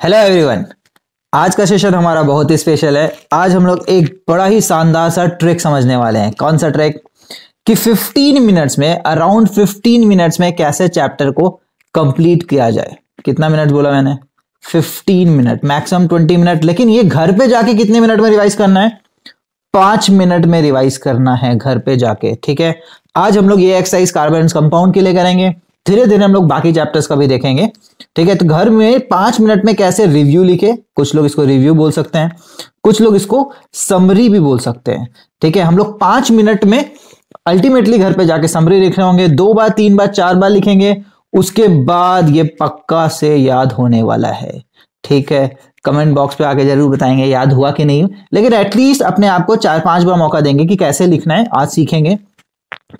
Hello everyone. आज का session हमारा बहुत ही स्पेशल है। आज हम लोग एक बड़ा ही शानदार सा ट्रिक समझने वाले हैं। कौन सा ट्रिक? कि 15 मिनट्स में, अराउंड 15 मिनट्स में कैसे चैप्टर को कंप्लीट किया जाए। कितना मिनट बोला मैंने? 15 मिनट, मैक्सिमम 20 मिनट। लेकिन ये घर पे जाके कितने मिनट में रिवाइज करना है? 5 मिनट में रिवाइज करना है घर पे जाके। ठीक है, आज हम लोग ये एक्सरसाइज कार्बन कंपाउंड के लिए करेंगे। धीरे धीरे हम लोग बाकी चैप्टर्स का भी देखेंगे। ठीक है, तो घर में 5 मिनट में कैसे रिव्यू लिखे। कुछ लोग इसको रिव्यू बोल सकते हैं, कुछ लोग इसको समरी भी बोल सकते हैं। ठीक है, हम लोग 5 मिनट में अल्टीमेटली घर पे जाके समरी लिख रहे होंगे। 2 बार, 3 बार, 4 बार लिखेंगे। उसके बाद ये पक्का से याद होने वाला है। ठीक है, कमेंट बॉक्स पे आके जरूर बताएंगे याद हुआ कि नहीं। लेकिन एटलीस्ट अपने आप को 4-5 बार मौका देंगे कि कैसे लिखना है। आज सीखेंगे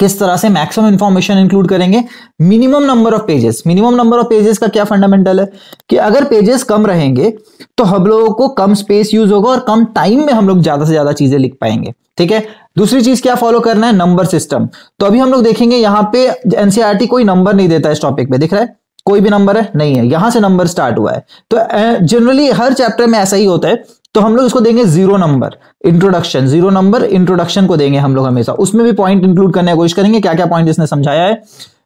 किस तरह से मैक्सिमम इंफॉर्मेशन इंक्लूड करेंगे। Minimum number of pages. Minimum number of pages का क्या फंडामेंटल है कि अगर पेजेस कम रहेंगे तो हम लोगों को कम स्पेस यूज होगा और कम टाइम में हम लोग ज्यादा से ज्यादा चीजें लिख पाएंगे। ठीक है, दूसरी चीज क्या फॉलो करना है? Number system. तो अभी हम लोग देखेंगे यहां पे एनसीईआरटी कोई नंबर नहीं देता। इस टॉपिक पे दिख रहा है कोई भी नंबर है? नहीं है। यहां से नंबर स्टार्ट हुआ है। तो जनरली हर चैप्टर में ऐसा ही होता है। तो हम लोग इसको देंगे 0 नंबर इंट्रोडक्शन। 0 नंबर इंट्रोडक्शन को देंगे हम लोग हमेशा। उसमें भी पॉइंट इंक्लूड करने की कोशिश करेंगे, क्या क्या पॉइंट इसने समझाया है।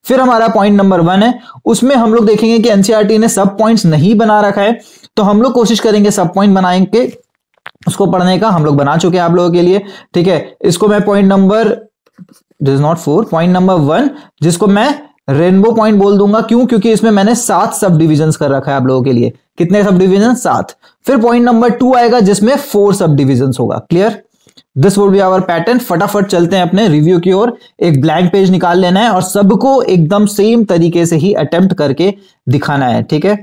फिर हमारा पॉइंट नंबर 1 है, उसमें हम लोग देखेंगे कि एनसीईआरटी ने सब पॉइंट्स नहीं बना रखा है। तो हम लोग कोशिश करेंगे सब पॉइंट बनाएंगे, उसको पढ़ने का। हम लोग बना चुके हैं आप लोगों के लिए। ठीक है, इसको मैं point number, this is not 4, point number 1, जिसको मैं रेनबो पॉइंट बोल दूंगा। क्यों? क्योंकि इसमें मैंने 7 सब डिविजन कर रखा है आप लोगों के लिए। कितने सब डिविजन? 7। फिर पॉइंट नंबर 2 आएगा जिसमें 4 सब डिविजन होगा। Clear? This would be our pattern. फटाफट चलते हैं अपने रिव्यू की ओर। एक ब्लैंक पेज निकाल लेना है और सबको एकदम सेम तरीके से ही अटेम्प्ट करके दिखाना है। ठीक है,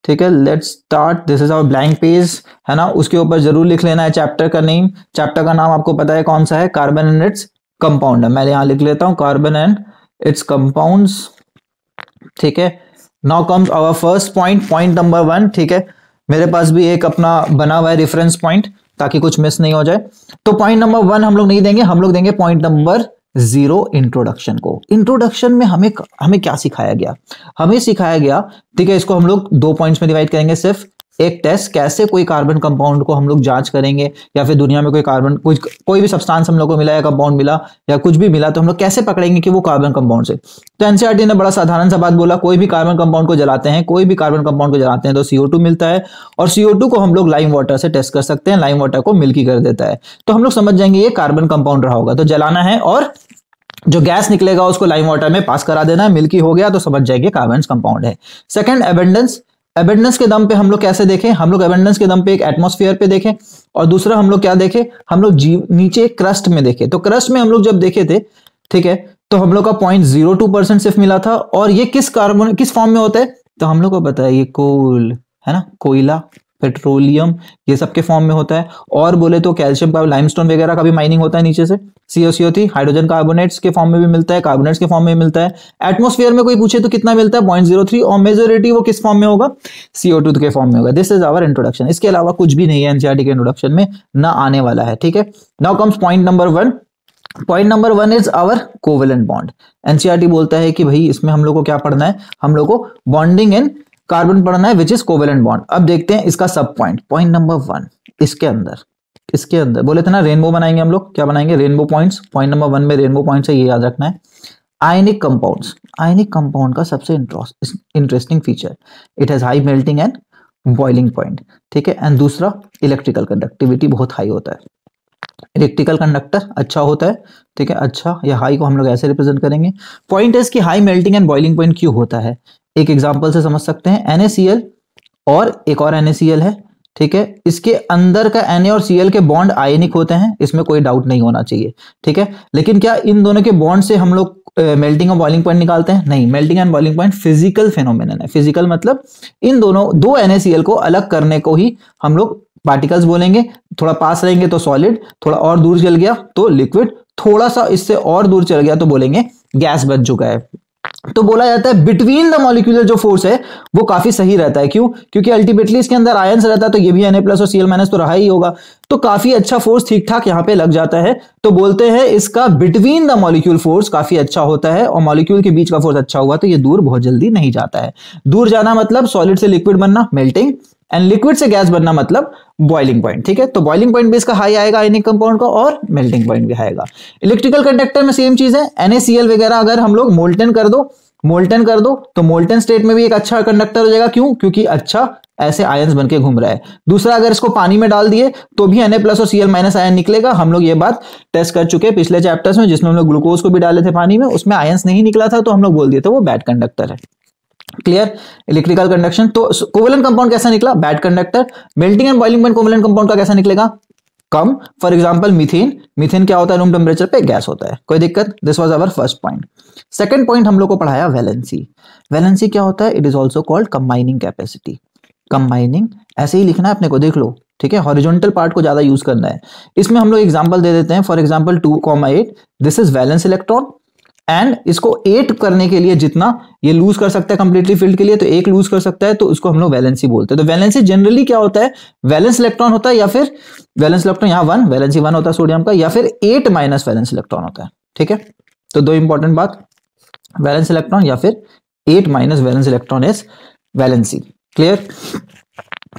ठीक है, let's start. This is our blank page, है ना। उसके ऊपर जरूर लिख लेना है चैप्टर का नेम। चैप्टर का नाम आपको पता है कौन सा है? Carbon and its compound. मैं यहां लिख लेता हूं कार्बन एंड इट्स कंपाउंड्स। ठीक है, now comes our first point, point number 1। ठीक है, मेरे पास भी एक अपना बना हुआ है रेफरेंस पॉइंट ताकि कुछ मिस नहीं हो जाए। तो पॉइंट नंबर 1 हम लोग नहीं देंगे, हम लोग देंगे पॉइंट नंबर 0, इंट्रोडक्शन को। इंट्रोडक्शन में हमें क्या सिखाया गया? हमें सिखाया गया, ठीक है, इसको हम लोग 2 पॉइंट्स में डिवाइड करेंगे। सिर्फ एक टेस्ट, कैसे कोई कार्बन कंपाउंड को हम लोग जांच करेंगे, या फिर दुनिया में कोई कार्बन कोई भी सब्सटेंस हम लोग को मिला या कंपाउंड मिला या कुछ भी मिला तो हम लोग कैसे पकड़ेंगे कि वो कार्बन कंपाउंड से। तो एनसीईआरटी ने बड़ा साधारण सा बात बोला, कोई भी कार्बन कंपाउंड को जलाते हैं, कोई भी कार्बन कंपाउंड को जलाते हैं तो CO2 मिलता है, और CO2 को हम लोग लाइम वाटर से टेस्ट कर सकते हैं। लाइम वाटर को मिल्की कर देता है। तो हम लोग समझ जाएंगे ये कार्बन कंपाउंड रहा होगा। तो जलाना है और जो गैस निकलेगा उसको लाइम वाटर में पास करा देना है। मिल्की हो गया तो समझ जाएंगे कार्बन कंपाउंड है। Second, abundance. एबंडेंस के दम पे हम लोग कैसे देखें? हम लोग एबंडेंस के दम पे एक एटमॉस्फेयर पे देखें, और दूसरा हम लोग क्या देखें? हम लोग नीचे क्रस्ट में देखें। तो क्रस्ट में हम लोग जब देखे थे, ठीक है, तो हम लोग का 0.02% सिर्फ मिला था। और ये किस फॉर्म में होता है? तो हम लोग को पता है ये कोल है ना, कोयला, पेट्रोलियम, ये सब के फॉर्म में होता है। और बोले तो कैल्शियम का, लाइमस्टोन वगैरह का भी माइनिंग होता है नीचे से। CO3 हाइड्रोजन कार्बोनेट्स के फॉर्म में भी मिलता है, कार्बोनेट्स के फॉर्म में भी मिलता है। एटमॉस्फेयर में कोई पूछे तो कितना मिलता है? 0.03। और मेजोरिटी वो किस फॉर्म में होगा? CO2 के फॉर्म में होगा। This is our introduction. इसके अलावा कुछ भी नहीं है एनसीईआरटी के इंट्रोडक्शन में, ना आने वाला है। ठीक है, now comes point number 1। Point number 1 is our covalent bond. NCERT बोलता है कि भाई इसमें हम लोग को क्या पढ़ना है? हम लोग को बॉन्डिंग इन कार्बन पढ़ना है, विच इज कोवेलेंट बॉन्ड। अब देखते हैं इसका सब पॉइंट। पॉइंट नंबर 1, इसके अंदर बोले थे ना रेनबो बनाएंगे हम लोग। क्या बनाएंगे? Rainbow points. पॉइंट नंबर 1 में रेनबो पॉइंट्स है, ये याद रखना है। Ionic compounds. आयनिक कंपाउंड का सबसे interesting feature, it has high melting and boiling point. ठीक है, एंड दूसरा इलेक्ट्रिकल कंडक्टिविटी बहुत हाई होता है। इलेक्ट्रिकल कंडक्टर अच्छा होता है। ठीक है, अच्छा या हाई को हम लोग ऐसे रिप्रेजेंट करेंगे। पॉइंट है कि high melting and boiling point क्यों होता है? एक एग्जांपल से समझ सकते हैं। NaCl और एक और NaCl है। ठीक है, इसके अंदर का Na और Cl के बॉन्ड आयनिक होते हैं, इसमें कोई डाउट नहीं होना चाहिए। ठीक है, लेकिन क्या इन दोनों के बॉन्ड से हम लोग मेल्टिंग और बॉइलिंग पॉइंट निकालते हैं? नहीं। Melting and boiling point physical phenomenon है। फिजिकल मतलब इन दोनों 2 NaCl को अलग करने को ही हम लोग पार्टिकल्स बोलेंगे। थोड़ा पास रहेंगे तो सॉलिड, थोड़ा और दूर चल गया तो लिक्विड, थोड़ा सा इससे और दूर चल गया तो बोलेंगे गैस बन चुका है। तो बोला जाता है बिटवीन द मॉलिक्यूलर जो फोर्स है वो काफी सही रहता है। क्यों? क्योंकि अल्टीमेटली इसके अंदर आयंस रहता है, तो ये भी Na+ और Cl- तो रहा ही होगा। तो काफी अच्छा फोर्स ठीक ठाक यहाँ पे लग जाता है। तो बोलते हैं इसका बिटवीन द मॉलिक्यूल फोर्स काफी अच्छा होता है, और मॉलिक्यूल के बीच का फोर्स अच्छा हुआ तो ये दूर बहुत जल्दी नहीं जाता है। दूर जाना मतलब सॉलिड से लिक्विड बनना, मेल्टिंग, एंड लिक्विड से गैस बनना मतलब बॉइलिंग पॉइंट, ठीक है। तो बॉइलिंग पॉइंट भी इसका हाई आएगा आयनिक कंपाउंड का, और मेल्टिंग पॉइंट भी आएगा। इलेक्ट्रिकल कंडक्टर में सेम चीज है, NaCl वगैरह अगर हम लोग मोल्टन कर दो तो मोल्टन स्टेट में भी एक अच्छा कंडक्टर हो जाएगा। क्यों? क्योंकि अच्छा ऐसे आयंस बनके घूम रहा है। दूसरा, अगर इसको पानी में डाल दिए तो भी Na+ और Cl- आयन निकलेगा। हम लोग ये बात टेस्ट कर चुके हैं पिछले चैप्टर्स में, जिसमें हम लोग ग्लूकोज को भी डाले थे पानी में, उसमें आयंस नहीं निकला था, तो हम लोग बोल दिए थे वो बैड कंडक्टर है। क्लियर? Electrical conduction. तो कोवेलेंट कंपाउंड कैसा निकला? Bad conductor. Melting and boiling point covalent compound का कैसा निकलेगा? कम। फॉर एग्जांपल मीथेन क्या होता है? रूम टेम्परेचर पे गैस होता है। कोई दिक्कत? This was our first point. Second point हम लोग को पढ़ाया वैलेंसी। वैलेंसी क्या होता है? It is also called combining capacity. Combining ऐसे ही लिखना है अपने को, देख लो, ठीक है। हॉरिजॉन्टल पार्ट को ज्यादा यूज करना है। इसमें हम लोग एग्जांपल दे देते हैं। For example 2,8 this is valence electron, and इसको 8 करने के लिए जितना ये लूज कर सकता है कंप्लीटली फील्ड के लिए, तो 1 लूज कर सकता है, तो उसको हम लोग वैलेंसी बोलते हैं। तो वैलेंसी जनरली क्या होता है? वैलेंस इलेक्ट्रॉन होता है, या फिर वैलेंस इलेक्ट्रॉन यहाँ 1 वैलेंसी 1 होता है सोडियम का, या फिर 8 माइनस वैलेंस इलेक्ट्रॉन होता है, ठीक है। तो दो इंपॉर्टेंट बात, वैलेंस इलेक्ट्रॉन या फिर 8 minus valence electron is valency. Clear?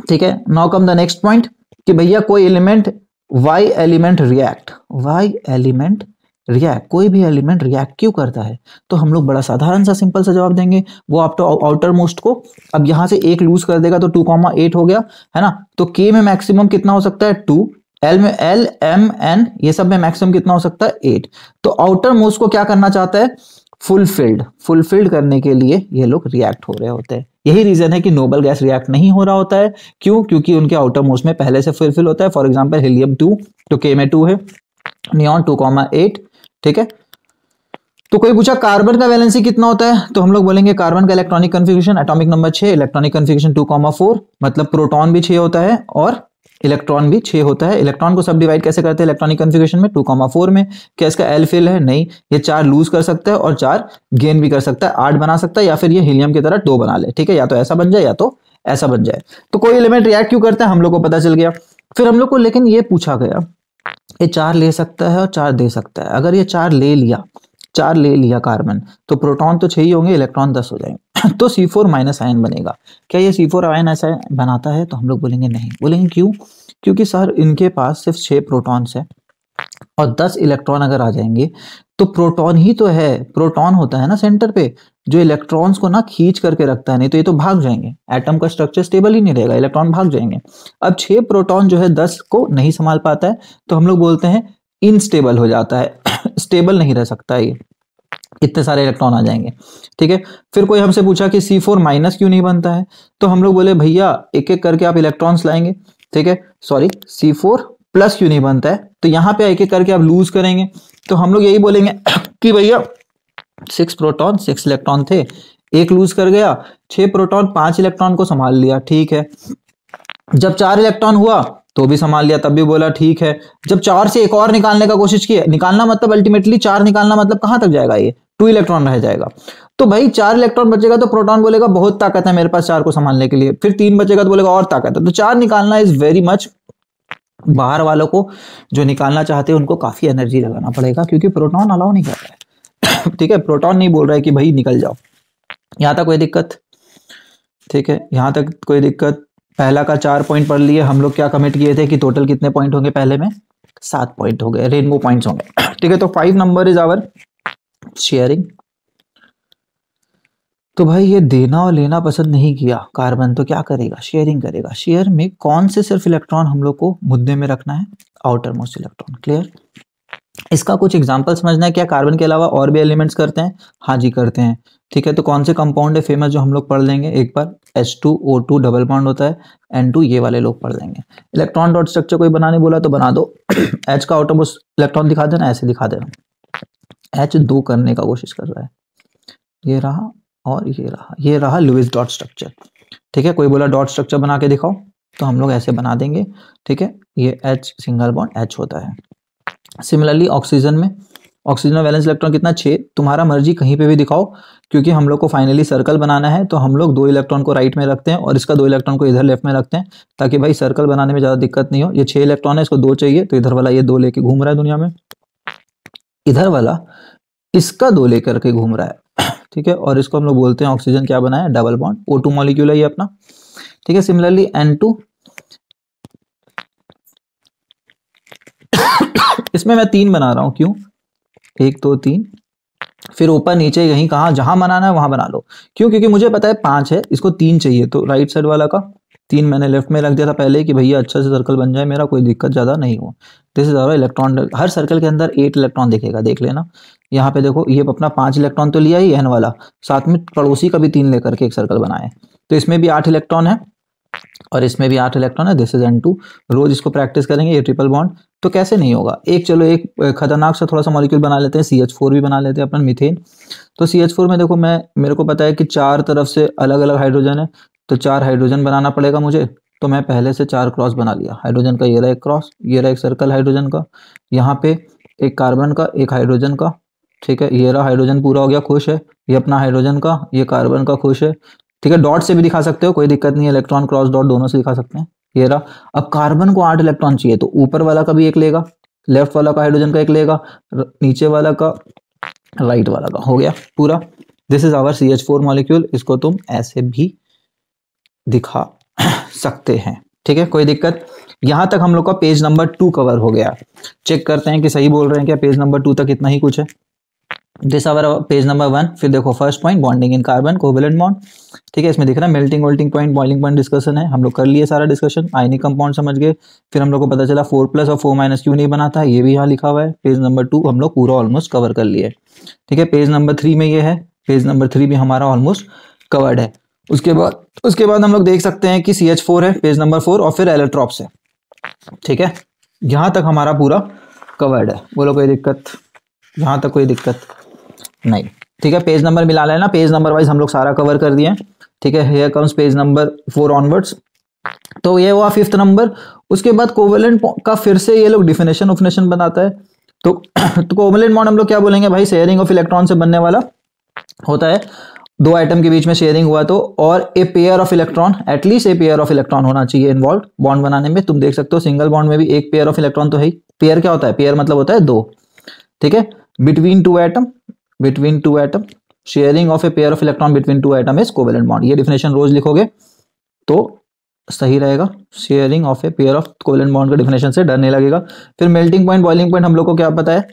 ठीक है। Now come the next point कि भैया कोई एलिमेंट वाई एलिमेंट रिएक्ट, कोई भी एलिमेंट रिएक्ट क्यों करता है? तो हम लोग बड़ा साधारण सा सिंपल सा जवाब देंगे, वो आप तो आउटर मोस्ट को अब यहां से 1 लूज कर देगा तो 2,8 हो गया, है ना। तो K में मैक्सिमम कितना हो सकता है? 2। L में L, M, N ये सब में मैक्सिमम कितना हो सकता है? 8। तो आउटर मोस्ट को क्या करना चाहता है? फुलफिल्ड करने के लिए ये लोग रिएक्ट हो रहे होते हैं। यही रीजन है कि नोबल गैस रिएक्ट नहीं हो रहा होता है। क्यों? क्योंकि उनके आउटर मोस्ट में पहले से फुलफिल होता है। फॉर एग्जांपल हीलियम 2 तो K में 2 है, नियॉन 2,8, ठीक है। तो कोई पूछा कार्बन का वैलेंसी कितना होता है, तो हम लोग बोलेंगे कार्बन का electronic configuration atomic number 6, electronic configuration 2,4, मतलब प्रोटॉन भी 6 होता है और इलेक्ट्रॉन भी 6 होता है। इलेक्ट्रॉन को सब डिवाइड कैसे करते हैं इलेक्ट्रॉनिक कन्फिग्रेशन में? 2,4 में। क्या इसका एल फिल है? नहीं। ये 4 लूज कर सकता है और 4 गेन भी कर सकता है, 8 बना सकता है, या फिर ये हीलियम की तरह 2 बना ले, ठीक है। या तो ऐसा बन जाए या तो ऐसा बन जाए। तो कोई एलिमेंट रिएक्ट क्यों करता है हम लोग को पता चल गया। फिर हम लोग को लेकिन ये पूछा गया, ये 4 ले सकता है और 4 दे सकता है। अगर ये 4 ले लिया कार्बन, तो प्रोटॉन तो 6 ही होंगे, इलेक्ट्रॉन 10 हो जाएंगे तो C4- आयन बनेगा। क्या ये C4 आयन ऐसा बनाता है? तो हम लोग बोलेंगे नहीं। बोलेंगे क्यों? क्योंकि सर इनके पास सिर्फ 6 प्रोटॉन्स है और 10 इलेक्ट्रॉन अगर आ जाएंगे तो प्रोटॉन ही तो है, प्रोटॉन होता है ना सेंटर पे, जो इलेक्ट्रॉन्स को ना खींच करके रखता है, नहीं तो ये तो भाग जाएंगे। एटम का स्ट्रक्चर स्टेबल ही नहीं रहेगा, इलेक्ट्रॉन भाग जाएंगे। अब 6 प्रोटॉन जो है 10 को नहीं संभाल पाता है, तो हम लोग बोलते हैं इनस्टेबल हो जाता है स्टेबल नहीं रह सकता ये, इतने सारे इलेक्ट्रॉन आ जाएंगे, ठीक है। फिर कोई हमसे पूछा कि C4- क्यों नहीं बनता है, तो हम लोग बोले भैया एक एक करके आप इलेक्ट्रॉन्स लाएंगे, ठीक है। सॉरी, C4+ क्यों नहीं बनता है, तो यहां पे एक एक करके आप लूज करेंगे, तो हम लोग यही बोलेंगे कि भैया 6 प्रोटॉन 6 इलेक्ट्रॉन थे, एक लूज कर गया, 6 प्रोटॉन 5 इलेक्ट्रॉन को संभाल लिया, ठीक है। जब 4 इलेक्ट्रॉन हुआ तो भी संभाल लिया, तब भी बोला ठीक है। जब 4 से एक और निकालने का कोशिश किया, निकालना मतलब अल्टीमेटली 4 निकालना मतलब कहां तक जाएगा, ये 2 इलेक्ट्रॉन रह जाएगा। तो भाई 4 इलेक्ट्रॉन बचेगा तो प्रोटॉन बोलेगा बहुत ताकत है मेरे पास 4 को संभालने के लिए, फिर 3 बचेगा तो बोलेगा और ताकत है। तो 4 निकालना इज वेरी मच, बाहर वालों को जो निकालना चाहते हैं उनको काफी एनर्जी लगाना पड़ेगा, क्योंकि प्रोटॉन अलाउ नहीं कर रहा है ठीक है, प्रोटॉन नहीं बोल रहा है कि भाई निकल जाओ। यहां तक कोई दिक्कत? ठीक है, यहां तक कोई दिक्कत? पहला का 4 पॉइंट पढ़ लिए हम लोग, क्या कमिट किए थे कि टोटल कितने पॉइंट होंगे, पहले में 7 पॉइंट हो गए, रेनबो पॉइंट्स होंगे ठीक है। तो 5 नंबर इज आवर शेयरिंग। तो भाई ये देना और लेना पसंद नहीं किया कार्बन, तो क्या करेगा, शेयरिंग करेगा। शेयर में कौन से सिर्फ इलेक्ट्रॉन हम लोग को मुद्दे में रखना है, आउटर मोस्ट इलेक्ट्रॉन। क्लियर? इसका कुछ एग्जांपल समझना है। क्या कार्बन के अलावा और भी एलिमेंट्स करते हैं? हाँ जी करते हैं, ठीक है। तो कौन से कंपाउंड है फेमस जो हम लोग पढ़ लेंगे एक बार? H2O2 डबल बॉन्ड होता है, N2 ये वाले लोग पढ़ लेंगे। इलेक्ट्रॉन डॉट स्ट्रक्चर कोई बनाने बोला तो बना दो H का आउटर मोस्ट इलेक्ट्रॉन दिखा देना, ऐसे दिखा देना। H 2 करने का कोशिश कर रहा है, ये रहा और ये रहा लुईस डॉट स्ट्रक्चर, ठीक है। कोई बोला डॉट स्ट्रक्चर बना के दिखाओ, तो हम लोग ऐसे बना देंगे, ठीक है। ये H सिंगल बॉन्ड H होता है। सिमिलरली ऑक्सीजन में वैलेंस इलेक्ट्रॉन कितना? 6। तुम्हारा मर्जी कहीं पे भी दिखाओ, क्योंकि हम लोग को फाइनली सर्कल बनाना है, तो हम लोग 2 इलेक्ट्रॉन को राइट में रखते हैं और इसका 2 इलेक्ट्रॉन को इधर लेफ्ट में रखते हैं, ताकि भाई सर्कल बनाने में ज्यादा दिक्कत नहीं हो। ये 6 इलेक्ट्रॉन है, इसको 2 चाहिए, तो इधर वाला ये 2 लेके घूम रहा है दुनिया में, इधर वाला इसका 2 लेकर के घूम रहा है ठीक है। और इसको हम लोग बोलते हैं ऑक्सीजन क्या बनाया, डबल बॉन्ड, O2 मॉलिक्यूल है ये अपना। ठीक है। सिमिलरली N2 इसमें मैं 3 बना रहा हूं, क्यों? 1 2 3, फिर ऊपर नीचे यहीं कहाँ जहां बनाना है वहां बना लो। क्यों? क्योंकि मुझे पता है 5 है, इसको 3 चाहिए, तो राइट साइड वाला का 3 मैंने लेफ्ट में रख दिया था पहले कि भैया अच्छा से सर्कल बन जाए मेरा, कोई दिक्कत ज्यादा नहीं हो। This is our electron. हर सर्कल के अंदर 8 इलेक्ट्रॉन दिखेगा, देख लेना। यहाँ पे देखो, ये अपना 5 इलेक्ट्रॉन तो लिया ही एन वाला, साथ में पड़ोसी का भी 3 लेकर के एक सर्कल बनाए, तो इसमें भी 8 इलेक्ट्रॉन है और इसमें भी 8 इलेक्ट्रॉन है। This is N2। रोज इसको प्रैक्टिस करेंगे, ये ट्रिपल बॉन्ड तो कैसे नहीं होगा। एक चलो एक खतरनाक सा थोड़ा सा मॉलिक्यूल बना लेते हैं, CH4 भी बना लेते हैं अपन, मीथेन। तो CH4 में देखो, मेरे को पता है कि 4 तरफ से अलग अलग हाइड्रोजन है, तो 4 हाइड्रोजन बनाना पड़ेगा मुझे। तो मैं पहले से 4 क्रॉस बना लिया हाइड्रोजन का। ये रहा एक क्रॉस, ये रहा एक सर्कल हाइड्रोजन का, यहाँ पे एक कार्बन का, एक हाइड्रोजन का, ठीक है। ये रहा हाइड्रोजन पूरा हो गया, खुश है। ये अपना हाइड्रोजन का, ये कार्बन का, खुश है, ठीक है। डॉट से भी दिखा सकते हो, कोई दिक्कत नहीं है, इलेक्ट्रॉन क्रॉस डॉट दोनों से दिखा सकते हैं। ये रहा। अब कार्बन को 8 इलेक्ट्रॉन चाहिए, तो ऊपर वाला का भी एक लेगा, लेफ्ट वाला का हाइड्रोजन का एक लेगा, नीचे वाला का, राइट वाला का, हो गया पूरा। This is our CH4 molecule. इसको तुम ऐसे भी दिखा सकते हैं, ठीक है, कोई दिक्कत। यहां तक हम लोग का पेज नंबर 2 कवर हो गया। चेक करते हैं कि सही बोल रहे हैं क्या, पेज नंबर 2 तक इतना ही कुछ है। This our page number 1। फिर देखो first point, bonding in carbon, covalent bond, ठीक है। इसमें दिख रहा है मेल्टिंग वेल्टिंग पॉइंट, बॉइलिंग पॉइंट डिस्कशन है, हम लोग कर लिए सारा डिस्कशन। आयनिक कंपाउंड समझ गए। फिर हम लोग को पता चला 4+ और 4- क्यों नहीं बनाता, ये भी यहाँ लिखा हुआ है। पेज नंबर 2 हम लोग पूरा ऑलमोस्ट कवर कर लिए, ठीक है। पेज नंबर 3 में ये है, पेज नंबर 3 भी हमारा ऑलमोस्ट कवर्ड है। उसके बाद हम लोग देख सकते हैं कि CH4 है, पेज नंबर 4, और फिर एलोट्रॉप्स है, ठीक है। यहां तक हमारा पूरा कवर्ड है। बोलो कोई दिक्कत? यहां तक कोई दिक्कत नहीं, ठीक है। पेज नंबर मिला लेना, पेज नंबर वाइज हम लोग सारा कवर कर दिए, ठीक है। Here comes page number 4 onwards. तो ये हुआ 5th नंबर। उसके बाद कोवेलेंट का फिर से ये लोग डिफिनेशन बनाता है। तो कोवेलेंट बॉन्ड हम लोग क्या बोलेंगे भाई, शेयरिंग ऑफ इलेक्ट्रॉन से बनने वाला होता है। 2 आइटम के बीच में शेयरिंग हुआ तो, और a pair of electron, at least a pair of electron होना चाहिए इन्वॉल्व बॉन्ड बनाने में। तुम देख सकते हो सिंगल बॉन्ड में भी एक पेयर ऑफ इलेक्ट्रॉन तो है ही। पेयर क्या होता है? पेयर मतलब होता है 2, ठीक है। Between two atom sharing of a pair of electron between 2 atom is covalent bond. ये डिफिनेशन रोज लिखोगे तो सही रहेगा। Sharing of a pair of covalent bond का डिफिनेशन से डर नहीं लगेगा। फिर मेल्टिंग पॉइंट, बॉइलिंग पॉइंट हम लोग को क्या पता है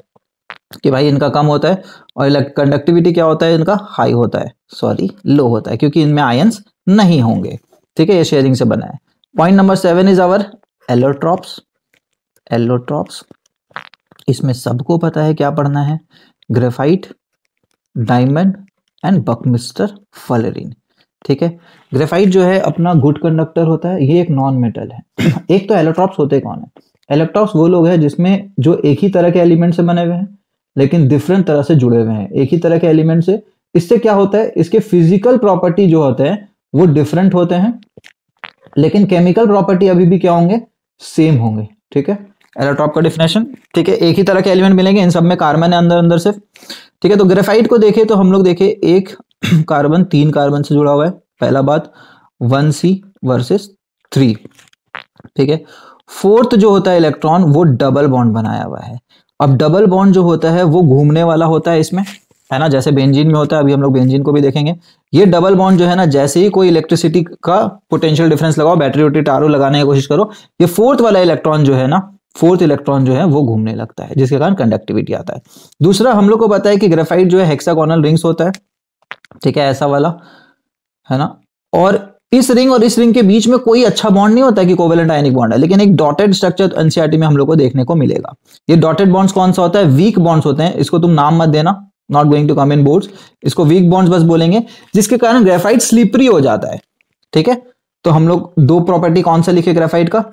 कि भाई इनका कम होता है, और कंडक्टिविटी क्या होता है इनका, हाई होता है, सॉरी लो होता है, क्योंकि इनमें आयंस नहीं होंगे, ठीक है। ये शेयरिंग से बना है। Point number 7 is our allotropes. इसमें सबको पता है क्या पढ़ना है, graphite, diamond and buckminsterfullerene, ठीक है। ग्रेफाइट जो है अपना गुड कंडक्टर होता है, ये एक नॉन मेटल है। एक तो एलोट्रॉप्स होते कौन है? एलोट्रॉप्स वो लोग हैं जिसमें जो एक ही तरह के एलिमेंट से बने हुए हैं लेकिन डिफरेंट तरह से जुड़े हुए हैं, एक ही तरह के एलिमेंट से। इससे क्या होता है, इसके फिजिकल प्रॉपर्टी जो होते हैं वो डिफरेंट होते हैं, लेकिन केमिकल प्रॉपर्टी अभी भी क्या होंगे, सेम होंगे, ठीक है। एलोट्रॉप का डिफिनेशन, ठीक है। एक ही तरह के एलिमेंट मिलेंगे, इन सब में कार्बन है अंदर सिर्फ, ठीक है। तो ग्रेफाइट को देखें तो हम लोग देखें एक कार्बन 3 कार्बन से जुड़ा हुआ है, पहला बात 1C वर्सेस 3, ठीक है। 4th जो होता है इलेक्ट्रॉन वो डबल बॉन्ड बनाया हुआ है। अब डबल बॉन्ड जो होता है वो घूमने वाला होता है इसमें, है ना, जैसे बेंजीन में होता है। अभी हम लोग बेंजीन को भी देखेंगे। ये डबल बॉन्ड जो है ना, जैसे ही कोई इलेक्ट्रिसिटी का पोटेंशियल डिफरेंस लगाओ, बैटरी वोटरी टारो लगाने की कोशिश करो, ये 4th वाला इलेक्ट्रॉन जो है ना, 4th इलेक्ट्रॉन जो है वो घूमने लगता है, जिसके कारण कंडक्टिविटी आता है। दूसरा हम लोग को पता है कि ग्रेफाइट जो है हेक्सागोनल रिंग्स होता है, ठीक है, ऐसा वाला, है ना। और इस रिंग और इस रिंग के बीच में कोई अच्छा बॉन्ड नहीं होता कि कोवेलेंट आयनिक बॉन्ड है, लेकिन एक डॉटेड स्ट्रक्चर एनसीईआरटी में हम लोग को देखने को मिलेगा। ये डॉटेड बॉन्ड्स कौन सा होता है? वीक बॉन्ड्स होते हैं। इसको तुम नाम मत देना, not going to come in boards. इसको वीक बॉन्ड्स बस बोलेंगे, जिसके कारण ग्रेफाइट स्लिपरी हो जाता है, ठीक है। तो हम लोग 2 प्रॉपर्टी कौन सा लिखे ग्रेफाइट का,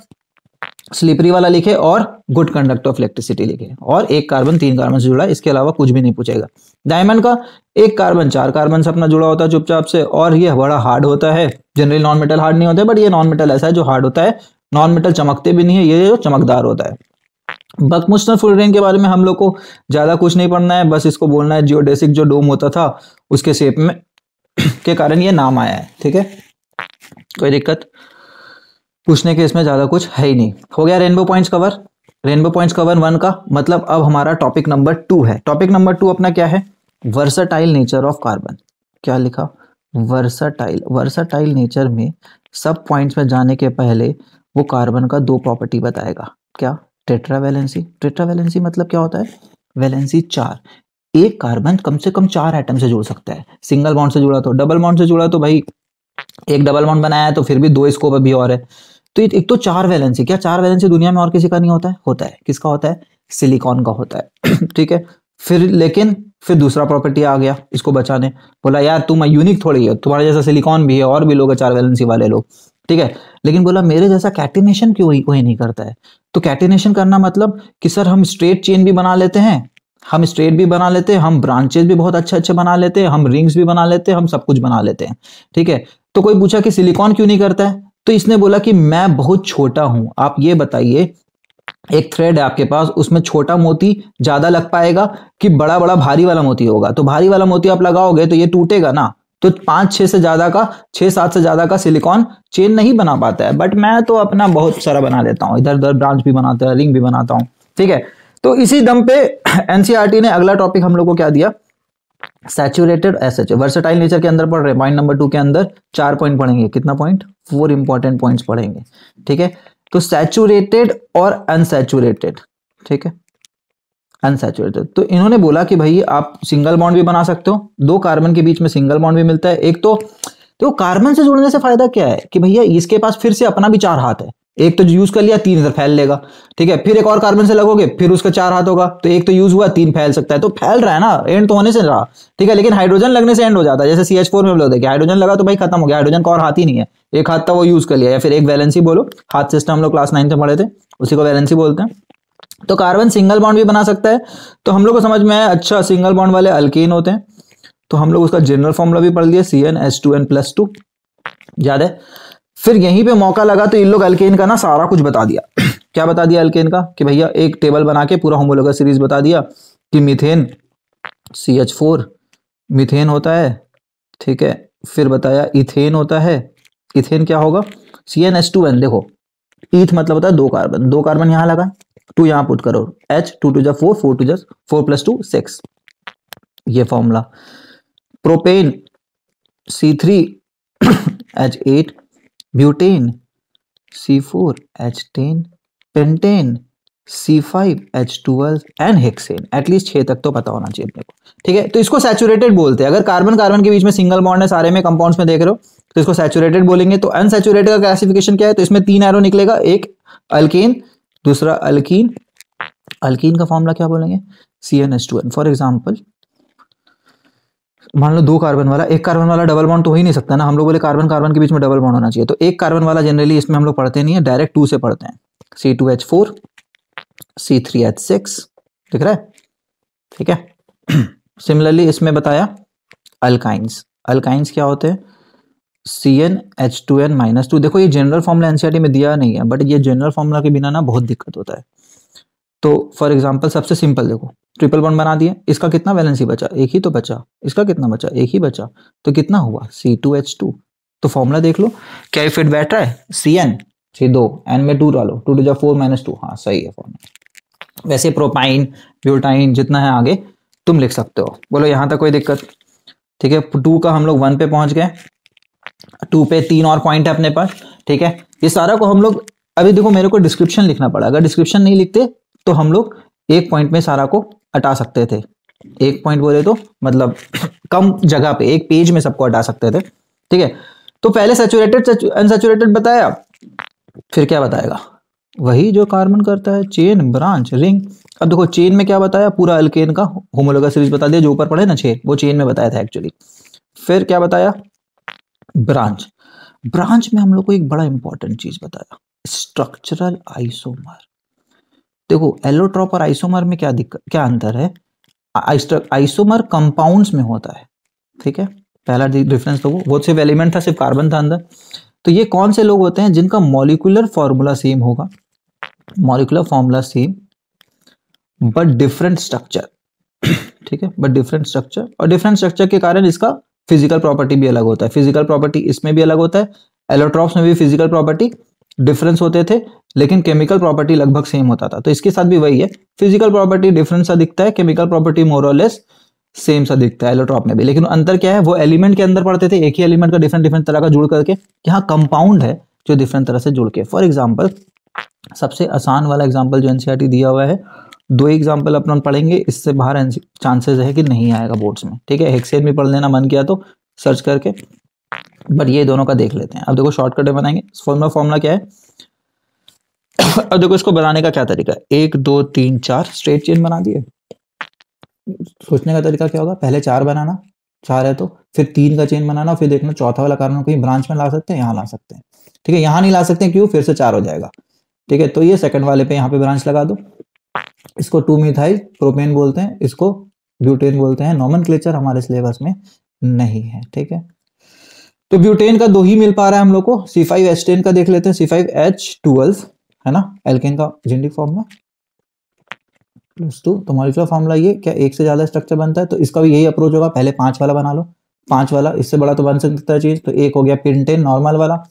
स्लिपरी वाला लिखे और गुड कंडक्टर ऑफ इलेक्ट्रिसिटी लिखे, और एक कार्बन 3 कार्बन से जुड़ा है, इसके अलावा कुछ भी नहीं पूछेगा। डायमंड का एक कार्बन 4 कार्बन से अपना जुड़ा होता है चुपचाप से, और ये बड़ा हार्ड होता है। जनरली नॉन मेटल हार्ड नहीं होता है, बट ये नॉन मेटल ऐसा है जो हार्ड होता है। नॉन मेटल चमकते भी नहीं है, ये जो चमकदार होता है। बकमुस्टर फुलरिन के बारे में हम लोग को ज्यादा कुछ नहीं पढ़ना है, बस इसको बोलना है जियोडेसिक जो डोम होता था उसके शेप में के कारण ये नाम आया है, ठीक है। कोई दिक्कत पूछने के इसमें ज्यादा कुछ है ही नहीं। हो गया rainbow points cover. Rainbow points cover 1 का मतलब अब हमारा टॉपिक नंबर 2 है। टॉपिक नंबर 2 अपना क्या है? Versatile nature of carbon. क्या लिखा? वर्सटाइल। वर्सटाइल नेचर में सब पॉइंट्स में जाने के पहले वो कार्बन का दो प्रॉपर्टी बताएगा। क्या? टेट्रावैलेंसी। टेट्रावैलेंसी मतलब क्या होता है? वैलेंसी 4। एक कार्बन कम से कम 4 एटम से जुड़ सकता है। सिंगल बॉन्ड से जुड़ा तो, डबल बॉन्ड से जुड़ा तो भाई एक डबल बॉन्ड बनाया है तो फिर भी 2 स्कोप अभी और है। तो एक तो 4 वैलेंसी, क्या 4 वैलेंसी दुनिया में और किसी का नहीं होता है? होता है। किसका होता है? सिलिकॉन का होता है। ठीक है। फिर दूसरा प्रॉपर्टी आ गया इसको बचाने, बोला यार तुम यूनिक थोड़ी हो, तुम्हारे जैसा सिलिकॉन भी है और भी लोग है 4 वैलेंसी वाले लोग। ठीक है। लेकिन बोला मेरे जैसा कैटिनेशन क्यों वही नहीं करता है? तो कैटिनेशन करना मतलब कि सर हम स्ट्रेट चेन भी बना लेते हैं, हम स्ट्रेट भी बना लेते हैं, हम ब्रांचेस भी बहुत अच्छे अच्छे बना लेते हैं, हम रिंग्स भी बना लेते हैं, हम सब कुछ बना लेते हैं। ठीक है। तो कोई पूछा कि सिलिकॉन क्यों नहीं करता है? तो इसने बोला कि मैं बहुत छोटा हूं, आप ये बताइए एक थ्रेड है आपके पास, उसमें छोटा मोती ज्यादा लग पाएगा कि बड़ा बड़ा भारी वाला मोती होगा? तो भारी वाला मोती आप लगाओगे तो ये टूटेगा ना। तो 5-6 से ज्यादा का, 6-7 से ज्यादा का सिलिकॉन चेन नहीं बना पाता है। बट मैं तो अपना बहुत सारा बना लेता हूं, इधर उधर ब्रांच भी बनाता है, रिंग भी बनाता हूं। ठीक है। तो इसी दम पे एनसीईआरटी ने अगला टॉपिक हम लोग को क्या दिया? सैचुरेटेड एसएच, वर्सेटाइल नेचर के अंदर पढ़ रहे हैं। पॉइंट नंबर 2 के अंदर 4 पॉइंट पढ़ेंगे। कितना पॉइंट? 4 इंपॉर्टेंट पॉइंट्स पढ़ेंगे। ठीक है। तो सैचुरेटेड और अनसैचुरेटेड। ठीक है। अनसैचुरेटेड, तो इन्होंने बोला कि भाई आप सिंगल बॉन्ड भी बना सकते हो, 2 कार्बन के बीच में सिंगल बॉन्ड भी मिलता है। एक तो कार्बन से जुड़ने से फायदा क्या है कि भैया इसके पास फिर से अपना भी 4 हाथ है। एक तो यूज कर लिया, 3 इधर फैल लेगा। ठीक है। फिर एक और कार्बन से लगोगे, फिर उसका 4 हाथ होगा, तो एक तो यूज हुआ, 3 फैल सकता है। तो फैल रहा है ना, एंड तो होने से रहा। ठीक है। लेकिन हाइड्रोजन लगने से एंड हो जाता है। जैसे CH4 में हम लोग देखिए, हाइड्रोजन लगा तो भाई खत्म हो गया, हाइड्रोजन का और हाथ ही नहीं है, एक हाथ था वो यूज कर लिया। या फिर एक वैलेंसी बोलो, हाथ सिस्टम हम लोग क्लास 9 में पढ़े थे, उसी को वैलेंसी बोलते हैं। तो कार्बन सिंगल बॉन्ड भी बना सकता है। तो हम लोग को समझ में आया, अच्छा सिंगल बॉन्ड वाले अल्कीन होते हैं। तो हम लोग उसका जनरल फॉर्मूला भी पढ़ लिया, CnH2n+2, याद है। फिर यहीं पे मौका लगा तो इन लोग अल्केन का ना सारा कुछ बता दिया। क्या बता दिया अल्केन का? कि भैया एक टेबल बना के पूरा होमोलोगस सीरीज बता दिया कि मीथेन CH4 मीथेन होता है। ठीक है। फिर बताया इथेन होता है। इथेन क्या होगा? CnH2n। देखो ईथ मतलब होता है 2 कार्बन, 2 कार्बन यहां लगा, 2 यहां पुट करो, H 2 2 4, 4 2 4 + 2 6, ये formula. Propane C3H8, butane C4H10, pentane C5H12 and hexane. At least 6 तक तो पता होना चाहिए अपने को। ठीक है। तो इसको सैचुरेटेड बोलते हैं। अगर कार्बन कार्बन के बीच में सिंगल बॉन्ड है सारे में कंपाउंड्स में देख रहे हो, तो इसको सैचुरेटेड बोलेंगे। तो अनसैचुरेटेड का क्लासिफिकेशन क्या है? तो इसमें 3 एरो निकलेगा, एक अल्केन, दूसरा अल्कीन। अल्कीन का फॉर्मूला क्या बोलेंगे? CnH2n। फॉर एग्जाम्पल मान लो 2 कार्बन वाला, एक कार्बन वाला डबल बॉन्ड तो हो ही नहीं सकता ना, हम लोग बोले कार्बन कार्बन के बीच में डबल बॉन्ड होना चाहिए। तो एक कार्बन वाला जनरली इसमें हम लोग पढ़ते नहीं है, डायरेक्ट 2 से पढ़ते हैं, C2H4 C3H6, दिख रहा है? ठीक है। सिमिलरली इसमें बताया अल्काइंस। अल्काइंस क्या होते हैं? CnH2n-2। देखो ये जनरल फॉर्मूला एनसीईआरटी में दिया नहीं है, बट ये जनरल फॉर्मूला के बिना ना बहुत दिक्कत होता है। तो फॉर एग्जांपल सबसे सिंपल देखो, ट्रिपल बॉन्ड बना दिए, इसका कितना वैलेंसी बचा? एक ही तो बचा। इसका कितना बचा? एक ही बचा। तो कितना हुआ? C2H2। तो फॉर्मूला देख लो, क्या फिट बैठ रहा है? Cn से 2 n में 2 डालो, 2 2 4 -2, हाँ सही है फॉर्मूला। वैसे प्रोपाइन ब्यूटाइन जितना है आगे तुम लिख सकते हो। बोलो यहां तक कोई दिक्कत? ठीक है। 2 का हम लोग 1 पे पहुंच गए, 2 पे 3 और पॉइंट है अपने पास। ठीक है। ये सारा को हम लोग अभी देखो, मेरे को डिस्क्रिप्शन लिखना पड़ा, अगर डिस्क्रिप्शन नहीं लिखते तो हम लोग एक पॉइंट में सारा को हटा सकते थे। एक पॉइंट बोले तो मतलब कम जगह पे एक पेज में सबको हटा सकते थे। ठीक है। तो पहले सैचुरेटेड अनसैचुरेटेड बताया, फिर क्या बताएगा? वही जो कार्बन करता है, चेन, ब्रांच, रिंग। अब देखो चेन में क्या बताया? पूरा अल्केन का होमोलोगस सीरीज बता दिया, जो ऊपर पढ़े ना 6, वो चेन में बताया था एक्चुअली। फिर क्या बताया? ब्रांच। ब्रांच में हम लोग को एक बड़ा इंपॉर्टेंट चीज बताया, स्ट्रक्चरल आइसोमर। देखो एलोट्रॉप और आइसोमर में क्या दिक्कत, क्या अंतर है? आइसोमर कंपाउंड्स में होता है। ठीक है। पहला डिफरेंस तो वो सिर्फ एलिमेंट था, सिर्फ कार्बन था अंदर। तो ये कौन से लोग होते हैं जिनका मॉलिक्यूलर फॉर्मूला सेम होगा? Molecular formula same but different structure. ठीक है। बट डिफरेंट स्ट्रक्चर, और डिफरेंट स्ट्रक्चर के कारण इसका फिजिकल प्रॉपर्टी भी अलग होता है। फिजिकल प्रॉपर्टी इसमें भी अलग होता है, एलोट्रॉप्स में भी फिजिकल प्रॉपर्टी डिफरेंस होते थे, लेकिन केमिकल प्रॉपर्टी लगभग सेम होता था। तो इसके साथ भी वही है, फिजिकल प्रॉपर्टी डिफरेंस सा दिखता है, केमिकल प्रॉपर्टी मोर और लेस सेम सा दिखता है एलोट्रॉप में भी, लेकिन अंतर क्या है, वो एलिमेंट के अंदर पढ़ते थे, एक ही एलिमेंट का डिफरेंट डिफरेंट तरह का जुड़ करके, यहाँ कंपाउंड है जो डिफरेंट तरह से जुड़ के। फॉर एग्जाम्पल सबसे आसान वाला एग्जाम्पल जो एनसीईआरटी दिया हुआ है, 2 एग्जाम्पल अपन पढ़ेंगे, इससे बाहर चांसेस है कि नहीं आएगा बोर्ड्स में, ठीक है। हेक्सेन भी पढ़ लेना मन किया तो सर्च करके, बट ये दोनों का देख लेते हैं। अब देखो शॉर्टकट बनाएंगे, फॉर्मूला क्या है। अब देखो इसको बनाने का क्या तरीका है, 1 2 3 4 स्ट्रेट चेन बना दिए। सोचने का तरीका क्या होगा, पहले 4 बनाना, 4 है तो फिर 3 का चेन बनाना, फिर देखना चौथा वाला कार्बन कहीं ब्रांच में ला सकते हैं, यहाँ ला सकते हैं, ठीक है। यहाँ नहीं ला सकते क्यों, फिर से 4 हो जाएगा, ठीक है। तो ये सेकंड वाले पे यहाँ पे ब्रांच लगा दो। इसको 2 मिथाइल प्रोपेन बोलते हैं, इसको ब्यूटेन बोलते हैं। नॉमेनक्लेचर हमारे सिलेबस में नहीं है, ठीक है। तो ब्यूटेन का 2 ही मिल पा रहा है हम लोग को। C5H10 का देख लेते हैं, C5H12 है ना, एल्केन का जेनेटिक फॉर्मूला +2। तो मॉलिक्यूलर फॉर्मूला ये क्या, एक से ज्यादा स्ट्रक्चर बनता है, तो इसका भी यही अप्रोच होगा, पहले 5 वाला बना लो, 5 वाला, इससे बड़ा तो बन सकता है चीज, तो एक हो गया पेंटेन नॉर्मल वाला।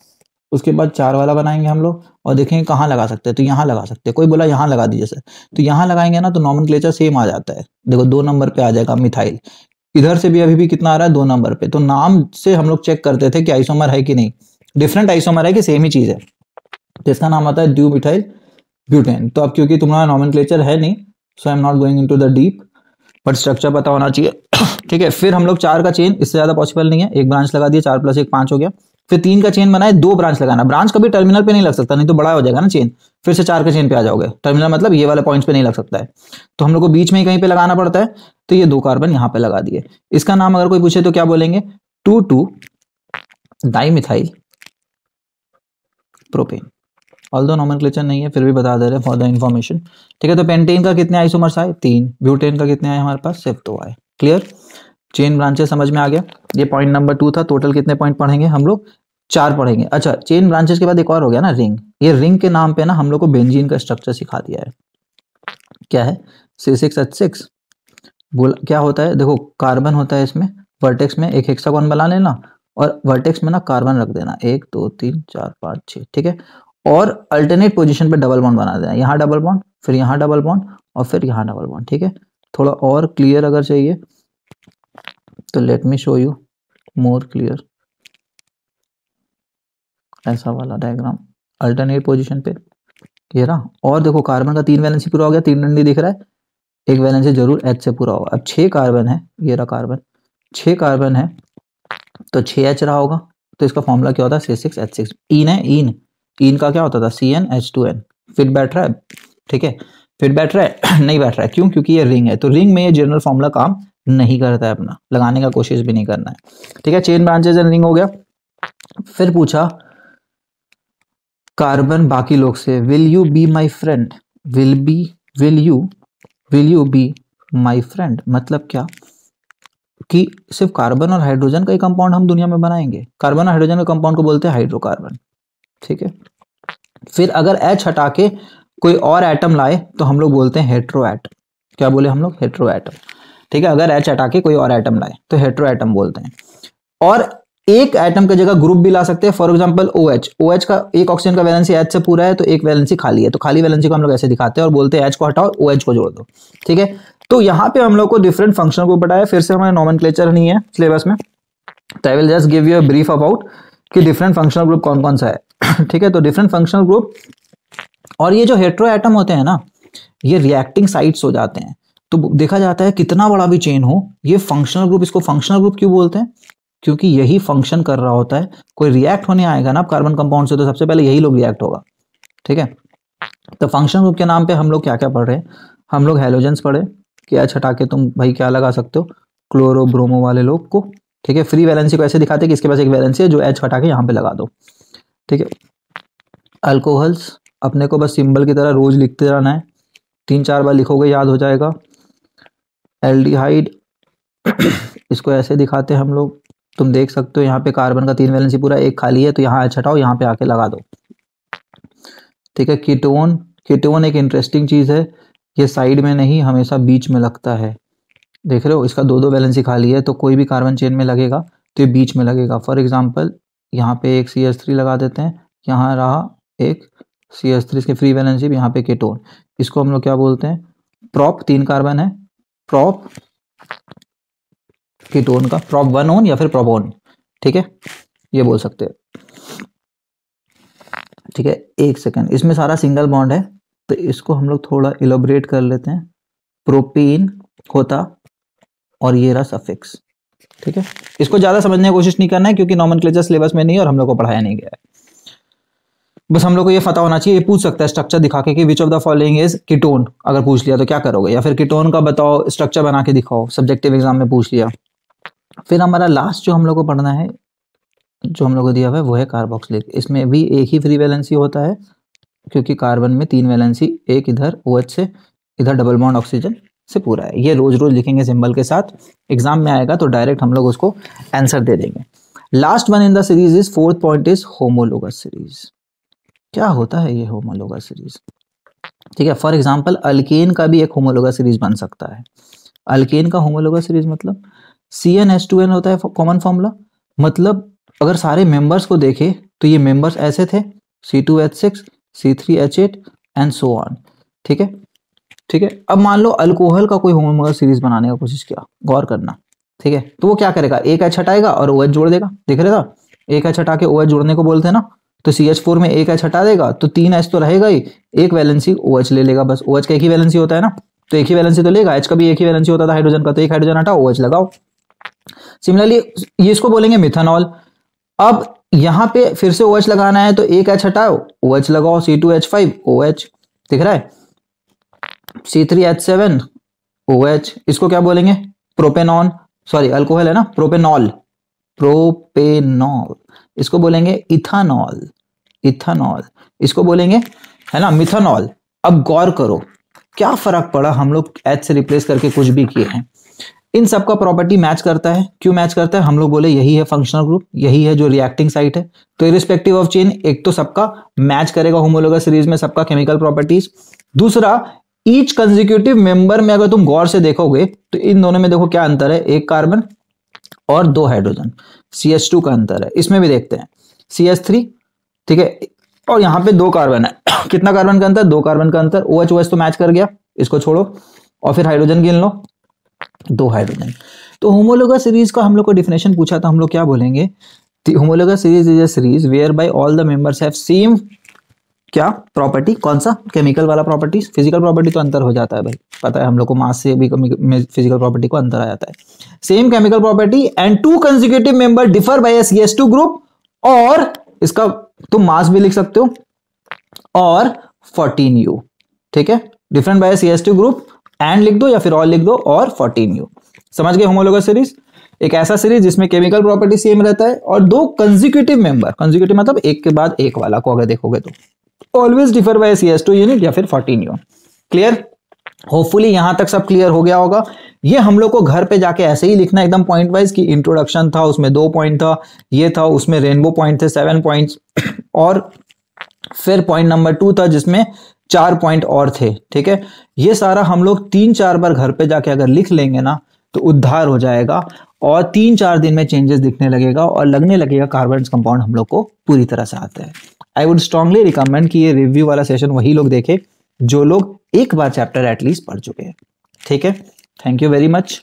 उसके बाद 4 वाला बनाएंगे हम लोग, और देखेंगे कहाँ लगा सकते हैं, तो यहाँ लगा सकते हैं। कोई बोला यहाँ लगा दीजिए सर, तो यहाँ लगाएंगे ना तो नॉमेनक्लेचर सेम आ जाता है। देखो 2 नंबर पे आ जाएगा मिथाइल, इधर से भी अभी भी कितना आ रहा है, 2 नंबर पे। तो नाम से हम लोग चेक करते थे कि आइसोमर है कि नहीं, डिफरेंट आइसोमर है कि सेम ही चीज है, तो इसका नाम आता है ड्यू मिथाइल ब्यूटेन। तो अब क्योंकि तुम्हारा नॉमेनक्लेचर है नहीं, so I am not going into the deep, but structure पता होना चाहिए, ठीक है। फिर हम लोग 4 का चेन, इससे ज्यादा पॉसिबल नहीं है, एक ब्रांच लगा दिया, 4 + 1 5 हो गया। फिर 3 का चेन बनाए, 2 ब्रांच लगाना, ब्रांच कभी टर्मिनल पे नहीं लग सकता, नहीं तो बड़ा हो जाएगा ना चेन, फिर से 4 के चेन पे आ जाओगे। टर्मिनल मतलब ये वाले पॉइंट्स पे नहीं लग सकता है, तो हम लोग को बीच में ही कहीं पे लगाना पड़ता है। तो ये 2 कार्बन यहाँ पे लगा दिए। इसका नाम अगर कोई पूछे तो क्या बोलेंगे, 2,2 डाइमिथाइल प्रोपेन। ऑल्दो नॉमेनक्लेचर नहीं है, फिर भी बता दे रहे हैं फॉर द इन्फॉर्मेशन, ठीक है। तो पेंटेन का कितने आइसोमर्स आए, 3। ब्यूटेन का कितने आए हमारे पास, सिर्फ 2 आए। क्लियर, चेन ब्रांचेस समझ में आ गया। ये पॉइंट नंबर 2 था। टोटल कितने पॉइंट पढ़ेंगे हम लोग, 4 पढ़ेंगे। अच्छा, चेन ब्रांचेस के बाद एक और हो गया ना, रिंग। ये रिंग के नाम पे ना हम लोग को बेंजीन का स्ट्रक्चर सिखा दिया है। क्या है, C6H6 बोला क्या होता है, देखो कार्बन होता है इसमें, वर्टेक्स में एक हेक्सागोन बना लेना, और वर्टेक्स में ना कार्बन रख देना, 1 2 3 4 5 6, ठीक है। और अल्टरनेट पोजीशन पे डबल बॉन्ड बना देना, यहाँ डबल बॉन्ड, फिर यहाँ डबल बॉन्ड, और फिर यहाँ डबल बॉन्ड, ठीक है। थोड़ा और क्लियर अगर चाहिए तो let me show you more clear, ऐसा वाला डायग्राम अल्टरनेट पोजीशन पे, ये रहा। और देखो कार्बन का 3 वैलेंसी पूरा हो गया, 3 डंडी दिख रहा है, एक वैलेंसी जरूर H से पूरा होगा। अब 6 कार्बन है, ये रहा कार्बन, 6 कार्बन है तो 6H रहा होगा, तो इसका फॉर्मूला क्या होता है, C6H6। इन है, इन का क्या होता था, CnH2n। फिट बैठ रहा है, ठीक है, फिट बैठ रहा है नहीं बैठ रहा है, क्यों, क्योंकि ये रिंग है, तो रिंग में ये जनरल फॉर्मूला काम नहीं करता है, अपना लगाने का कोशिश भी नहीं करना है, ठीक है। चेन ब्रांचेस एंड रिंग हो गया। फिर पूछा कार्बन बाकी लोग से, will you be my friend, will you be my friend, मतलब क्या कि सिर्फ कार्बन और हाइड्रोजन का ही कंपाउंड हम दुनिया में बनाएंगे। कार्बन और हाइड्रोजन के कंपाउंड को बोलते हैं हाइड्रोकार्बन, ठीक है। फिर अगर H हटा के कोई और एटम लाए तो हम लोग बोलते हैं हेट्रो एटम। क्या बोले हम लोग, हेट्रो एटम, ठीक है। अगर H हटा के कोई और एटम लाए तो हेट्रो एटम बोलते हैं। और एक एटम की जगह ग्रुप भी ला सकते हैं, फॉर एग्जांपल OH का एक ऑक्सीजन का वैलेंसी H से पूरा है, तो एक वैलेंसी खाली है, तो खाली वैलेंसी को हम लोग ऐसे दिखाते हैं और बोलते हैं H को हटाओ, OH को जोड़ दो, ठीक है। तो यहाँ पे हम लोग को डिफरेंट फंक्शनल ग्रुप बताया। फिर से हमारे नॉमेनक्लेचर नहीं है सिलेबस में, तो I will just give you a brief about कि डिफरेंट फंक्शनल ग्रुप कौन कौन सा है, ठीक है। तो डिफरेंट फंक्शनल ग्रुप, और ये जो हेट्रो एटम होते हैं ना, ये रिएक्टिंग साइट्स हो जाते हैं। तो देखा जाता है कितना बड़ा भी चेन हो, ये फंक्शनल ग्रुप, इसको फंक्शनल ग्रुप क्यों बोलते हैं, क्योंकि यही फंक्शन कर रहा होता है। कोई रिएक्ट होने आएगा ना कार्बन कंपाउंड से, तो सबसे पहले यही लोग रिएक्ट होगा, ठीक है। तो फंक्शनल ग्रुप के नाम पे हम लोग क्या क्या पढ़ रहे हैं, हम लोग हैलोजेंस पढ़े कि H हटा के तुम भाई क्या लगा सकते हो, क्लोरो ब्रोमो वाले लोग को, ठीक है। फ्री वैलेंसी को ऐसे दिखाते हैं कि इसके पास एक वैलेंसी है जो H हटा के यहाँ पे लगा दो, ठीक है। अल्कोहल्स अपने को बस सिंबल की तरह रोज लिखते रहना है, 3-4 बार लिखोगे याद हो जाएगा। एल्डिहाइड इसको ऐसे दिखाते हैं हम लोग, तुम देख सकते हो यहाँ पे कार्बन का 3 वैलेंसी पूरा, एक खाली है, तो यहाँ H हटाओ, यहाँ पे आके लगा दो, ठीक है। कीटोन एक इंटरेस्टिंग चीज है, ये साइड में नहीं हमेशा बीच में लगता है, देख रहे हो, इसका 2-2 वैलेंसी खाली है, तो कोई भी कार्बन चेन में लगेगा तो ये बीच में लगेगा। फॉर एग्जांपल यहाँ पे एक CH3 लगा देते हैं, यहाँ रहा एक CH3, इसके फ्री वैलेंसी भी, यहाँ पे कीटोन, इसको हम लोग क्या बोलते हैं, प्रॉप। 3 कार्बन है, प्रॉप कीटोन का, प्रोप 1 ओन या फिर प्रोपोन, ठीक है, ये बोल सकते हैं, ठीक है। एक सेकंड, इसमें सारा सिंगल बॉन्ड है तो इसको हम लोग थोड़ा इलोबरेट कर लेते हैं। प्रोपीन होता और ये रहा सफिक्स, ठीक है। इसको ज्यादा समझने की कोशिश नहीं करना है क्योंकि नॉमेनक्लेचर सिलेबस में नहीं है और हम लोग को पढ़ाया नहीं गया है। बस हम लोग को ये पता होना चाहिए। ये पूछ सकता है स्ट्रक्चर दिखा के कि which of the following is ketone, अगर पूछ लिया तो क्या करोगे, या फिर कीटोन का बताओ स्ट्रक्चर बना के दिखाओ, सब्जेक्टिव एग्जाम में पूछ लिया। फिर हमारा लास्ट जो हम लोग को पढ़ना है, जो हम लोग को दिया हुआ है वो है कार्बोक्सिलिक। इसमें भी एक ही फ्री वैलेंसी होता है क्योंकि कार्बन में 3 वैलेंसी, एक इधर OH से, इधर डबल बॉन्ड ऑक्सीजन से पूरा है। ये रोज रोज लिखेंगे सिंबल के साथ, एग्जाम में आएगा तो डायरेक्ट हम लोग उसको आंसर दे देंगे। Last one in the series is, fourth point is homologous series. क्या होता है ये होमोलोगस सीरीज, ठीक है। फॉर एग्जाम्पल अल्केन का भी एक होमोलोगस सीरीज बन सकता है। अल्केन का होमोलोगस सीरीज मतलब CnH2n होता है कॉमन फॉर्मूला, मतलब अगर सारे मेंबर्स को देखे तो ये मेंबर्स ऐसे थे, C2H6 C3H8 and so on, ठीक है, ठीक है। अब मान लो अल्कोहल का कोई होमोलोगस सीरीज बनाने का कोशिश किया, गौर करना, ठीक है। तो वो क्या करेगा, एक H हटाएगा और OH जोड़ देगा, दिख रहा था, एक H हटा के OH जोड़ने को बोलते हैं ना, तो CH4 में एक H हटा देगा तो 3 H तो रहेगा ही, एक वैलेंसी OH ले लेगा, बस OH का एक ही वैलेंसी होता है ना, तो एक ही वैलेंसी तो लेगा, H का भी एक ही वैलेंसी होता था हाइड्रोजन का, तो एक हाइड्रोजन हटाओ OH लगाओ। सिमिलरली ये इसको बोलेंगे मिथानॉल। अब यहां पे फिर से OH लगाना है तो एक H हटाओ OH लगाओ, C2H5 OH, दिख रहा है, C3H7 OH, इसको क्या बोलेंगे, प्रोपेनॉन, सॉरी अल्कोहल है ना, प्रोपेनॉल, प्रोपेनॉल, इसको बोलेंगे इथानॉल, इथानॉल, इसको बोलेंगे है ना मिथानॉल। अब गौर करो क्या फर्क पड़ा, हम लोग H से रिप्लेस करके कुछ भी किए हैं, इन सब का प्रॉपर्टी मैच करता है। क्यों मैच करता है, हम लोग बोले यही है फंक्शनल ग्रुप, यही है जो रिएक्टिंग साइट है, तो इरिस्पेक्टिव ऑफ चेन एक तो सबका मैच करेगा होमोलोगस सीरीज में, सबका केमिकल प्रॉपर्टीज। दूसरा, ईच कंसेक्यूटिव मेंबर में अगर तुम गौर से देखोगे तो इन दोनों में देखो क्या अंतर है, एक कार्बन और 2 हाइड्रोजन, CH2 का अंतर है। इसमें भी देखते हैं CH3, ठीक है, और यहां पे 2 कार्बन है कितना कार्बन का अंतर, 2 कार्बन का अंतर, OH तो मैच कर गया, इसको छोड़ो, और फिर हाइड्रोजन गिन लो, 2 हाइड्रोजन। तो होमोलोगस सीरीज का हम लोग को डिफिनेशन पूछा था, हम लोग क्या बोलेंगे, homologous series is a series whereby all the members have same क्या प्रॉपर्टी, कौन सा, केमिकल वाला प्रॉपर्टी, फिजिकल प्रॉपर्टी तो अंतर हो जाता है भाई, पता है हम लोग को, मास से भी फिजिकल प्रॉपर्टी को अंतर आ जाता है। Same chemical property and 2 consecutive member differ by a CH2 group, और इसका तुम मास भी लिख सकते हो, और 14U, ठीक है, different by CH2 group and लिख दो या फिर और लिख दो, और 14U। समझ गए होमोलोगस सीरीज, एक ऐसा सीरीज जिसमें केमिकल प्रॉपर्टी सेम रहता है और 2 कंसेक्यूटिव मेंबर, कंसेक्यूटिव मतलब एक के बाद एक वाला को अगर देखोगे तो always differ by CH2 unit या फिर 14U। क्लियर, होपफुली यहां तक सब क्लियर हो गया होगा। ये हम लोग को घर पे जाके ऐसे ही लिखना एकदम पॉइंट वाइज, कि इंट्रोडक्शन था उसमें 2 पॉइंट था, ये था उसमें रेनबो पॉइंट थे 7 पॉइंट्स, और फिर पॉइंट नंबर 2 था जिसमें 4 पॉइंट और थे, ठीक है। ये सारा हम लोग 3-4 बार घर पे जाके अगर लिख लेंगे ना तो उद्धार हो जाएगा, और 3-4 दिन में चेंजेस दिखने लगेगा और लगने लगेगा कार्बन कंपाउंड हम लोग को पूरी तरह से आता है। आई वुड स्ट्रांगली रिकमेंड कि ये रिव्यू वाला सेशन वही लोग देखे जो लोग एक बार चैप्टर एटलीस्ट पढ़ चुके हैं, ठीक है। Thank you very much.